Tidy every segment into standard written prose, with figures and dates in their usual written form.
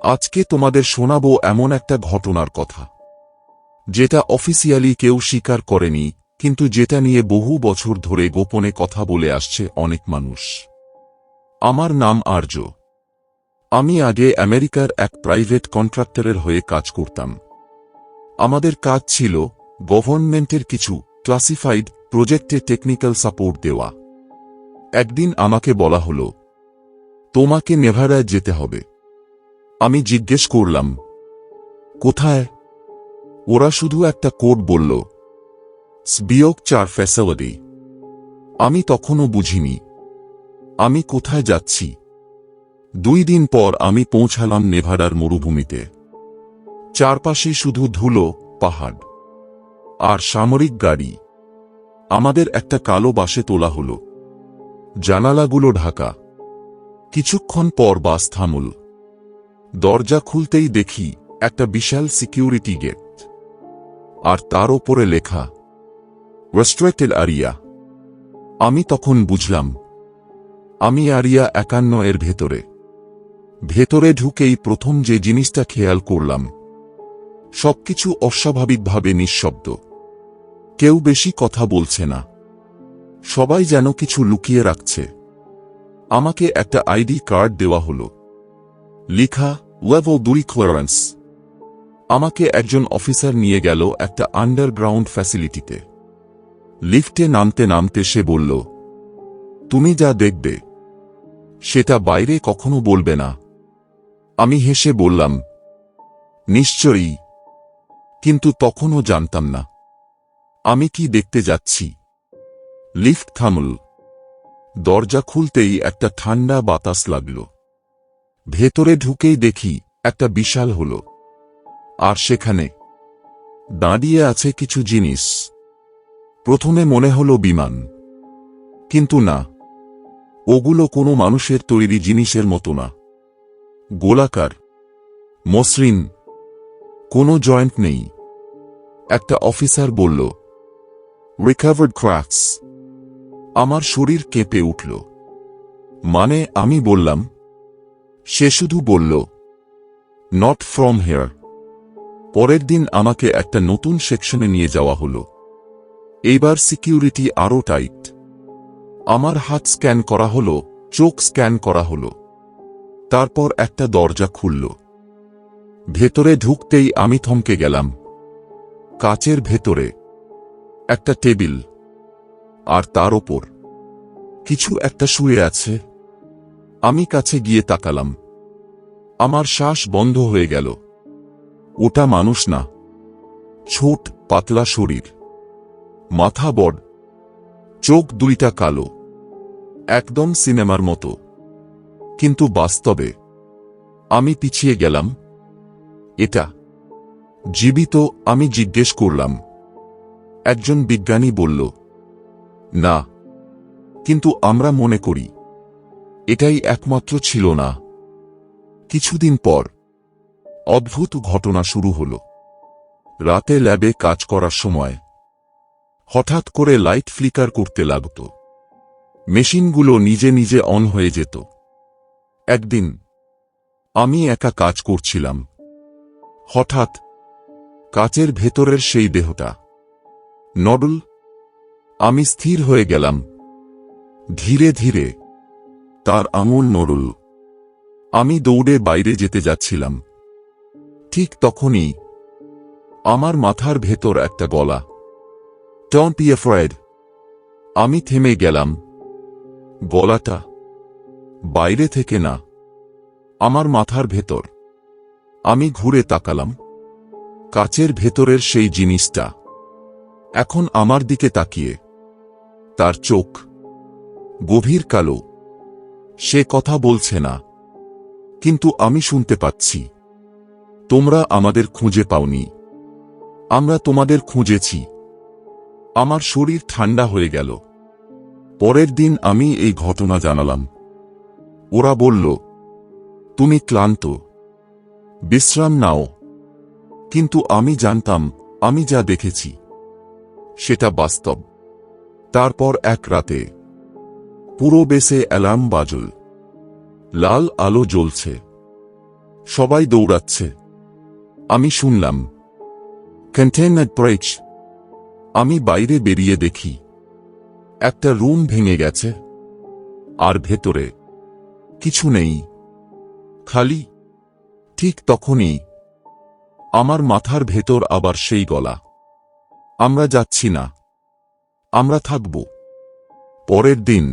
আজকে তোমাদের শোনাবো এমন একটা ঘটনার কথা, যেটা অফিসিয়ালি কেউ স্বীকার করেনি, কিন্তু যেটা নিয়ে বহু বছর ধরে গোপনে কথা বলে আসছে অনেক মানুষ। আমার নাম আর্য। আমি আগে আমেরিকার এক প্রাইভেট কন্ট্রাক্টরের হয়ে কাজ করতাম। আমাদের কাজ ছিল গভর্নমেন্টের কিছু ক্লাসিফাইড প্রজেক্টে টেকনিক্যাল সাপোর্ট দেওয়া। একদিন আমাকে বলা হলো, তোমাকে নেভাডায় যেতে হবে। আমি জিজ্ঞেস করলাম, কোথায়? ওরা শুধু একটা কোড বলল, SBIOC-4 ফ্যাসিলিটি। আমি তখনও বুঝিনি আমি কোথায় যাচ্ছি। 2 দিন পর আমি পৌঁছালাম নেভাডার মরুভূমিতে। চারপাশে শুধু ধুলো, পাহাড় আর সামরিক গাড়ি। আমাদের একটা কালো বাসে তোলা হলো, জানালাগুলো ঢাকা। কিছুক্ষণ পর বাস থামল। দরজা খুলতেই দেখি একটা বিশাল সিকিউরিটি গেট, আর তার ওপরে লেখা রেস্ট্রিক্টেড এরিয়া। আমি তখন বুঝলাম আমি এরিয়া 51 এর ভেতরে। ভেতরে ঢুকেই প্রথম যে জিনিসটা খেয়াল করলাম, সবকিছু অস্বাভাবিকভাবে নিঃশব্দ। কেউ বেশি কথা বলছে না, সবাই যেন কিছু লুকিয়ে রাখছে। আমাকে একটা আইডি কার্ড দেওয়া হলো, লেখা লেভেল 2 ক্লিয়ারেন্স। আমাকে একজন অফিসার নিয়ে গেল একটা আন্ডারগ্রাউন্ড ফ্যাসিলিটিতে। লিফটে নামতে নামতে সে বলল, তুমি যা দেখবে সেটা বাইরে কখনো বলবে না। আমি হেসে বললাম, নিশ্চয়ই, কিন্তু তখনও জানতাম না আমি কি দেখতে যাচ্ছি। লিফট থামল। দরজা খুলতেই একটা ঠান্ডা বাতাস লাগল। ভেতরে ঢুকেই দেখি একটা বিশাল হলো, আর সেখানে দাঁড়িয়ে আছে কিছু জিনিস। প্রথমে মনে হলো বিমান, কিন্তু না, ওগুলো কোনো মানুষের তৈরি জিনিসের মতো না। গোলাকার, মসৃণ, কোনো জয়েন্ট নেই। একটা অফিসার বলল, রিকভার্ড ক্রাফটস। আমার শরীর কেঁপে উঠল। মানে? আমি বললাম। সে শুধু বলল, নট ফ্রম হেয়ার। পরের দিন আমাকে একটা নতুন সেকশনে নিয়ে যাওয়া হলো। এইবার সিকিউরিটি আরও টাইট। আমার হাত স্ক্যান করা হলো, চোখ স্ক্যান করা হলো। তারপর একটা দরজা খুলল। ভেতরে ঢুকতেই আমি থমকে গেলাম। কাচের ভেতরে একটা টেবিল, আর তার ওপর কিছু একটা শুয়ে আছে। আমি কাছে গিয়ে তাকালাম। আমার শ্বাস বন্ধ হয়ে গেল। ওটা মানুষ না, ছোট পাতলা শরীর, মাথা বড়, চোখ দুইটা কালো, একদম সিনেমার মতো। কিন্তু বাস্তবে? আমি পিছিয়ে গেলাম। এটা জীবিত? আমি জিজ্ঞেস করলাম। একজন বিজ্ঞানী বলল, না, কিন্তু আমরা মনে করি এটাই একমাত্র ছিল না। কিছুদিন পর অদ্ভুত ঘটনা শুরু হলো। রাতে ল্যাবে কাজ করার সময় হঠাৎ করে লাইট ফ্লিকার করতে লাগত। মেশিনগুলো নিজে নিজে অন হয়ে যেত। একদিন আমি একা কাজ করছিলাম। হঠাৎ কাচের ভেতরের সেই দেহটা নড়ল। আমি স্থির হয়ে গেলাম। ধীরে ধীরে তার আঙুল নড়ল। আমি দৌড়ে বাইরে যেতে যাচ্ছিলাম। ঠিক তখনই আমার মাথার ভেতর একটা গলা, ডোন্ট বি অ্যাফ্রেড। আমি থেমে গেলাম। গলাটা বাইরে থেকে না, আমার মাথার ভেতর। আমি ঘুরে তাকালাম। কাচের ভেতরের সেই জিনিসটা এখন আমার দিকে তাকিয়ে। তার চোখ গভীর কালো। সে কথা বলছে না, কিন্তু আমি শুনতে পাচ্ছি, তোমরা আমাদের খুঁজে পাওনি, আমরা তোমাদের খুঁজেছি। আমার শরীর ঠান্ডা হয়ে গেল। পরের দিন আমি এই ঘটনা জানালাম। ওরা বলল, তুমি ক্লান্ত, বিশ্রাম নাও। কিন্তু আমি জানতাম আমি যা দেখেছি সেটা বাস্তব। তারপর এক রাতে পুরো বেসে অ্যালার্ম বাজল। লাল আলো জ্বলছে, সবাই দৌড়াচ্ছে। আমি শুনলাম কন্টেইনার ব্রেচ। আমি বাইরে বেরিয়ে দেখি একটা রুম ভেঙে গেছে, আর ভেতরে কিছু নেই, খালি। ঠিক তখনই আমার মাথার ভেতর আবার সেই গলা, আমরা যাচ্ছি না, আমরা থাকব। পরের দিন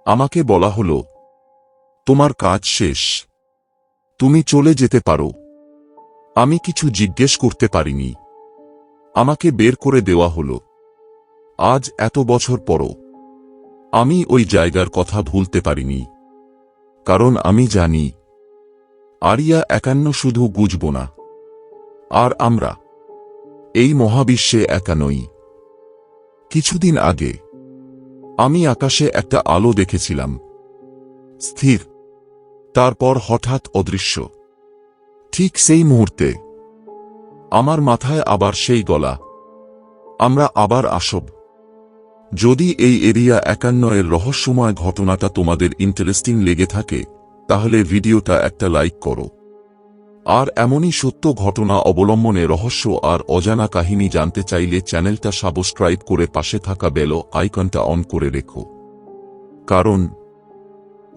আমাকে বলা হলো, তোমার কাজ শেষ, তুমি চলে যেতে পারো। আমি কিছু জিজ্ঞেস করতে পারিনি, আমাকে বের করে দেওয়া হলো। আজ এত বছর পরও আমি ওই জায়গার কথা ভুলতে পারিনি, কারণ আমি জানি আরিয়া একান্ন শুধু বুঝব না, আর আমরা এই মহাবিশ্বে একা নই। কিছুদিন আগে আমি আকাশে একটা আলো দেখেছিলাম, স্থির, তারপর হঠাৎ অদৃশ্য। ঠিক সেই মুহূর্তে আমার মাথায় আবার সেই গলা, আমরা আবার আসব। যদি এই এরিয়া 51 এর রহস্যময় ঘটনাটা তোমাদের ইন্টারেস্টিং লেগে থাকে, তাহলে ভিডিওটা একটা লাইক করো। আর এমনই সত্য ঘটনা অবলম্বনে রহস্য আর অজানা কাহিনী জানতে চাইলে চ্যানেলটা সাবস্ক্রাইব করে পাশে থাকা বেল আইকনটা অন করে রেখো। কারণ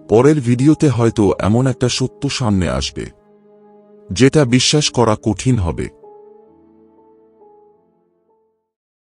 পরের ভিডিওতে হয়তো এমন একটা সত্য সামনে আসবে যেটা বিশ্বাস করা কঠিন হবে।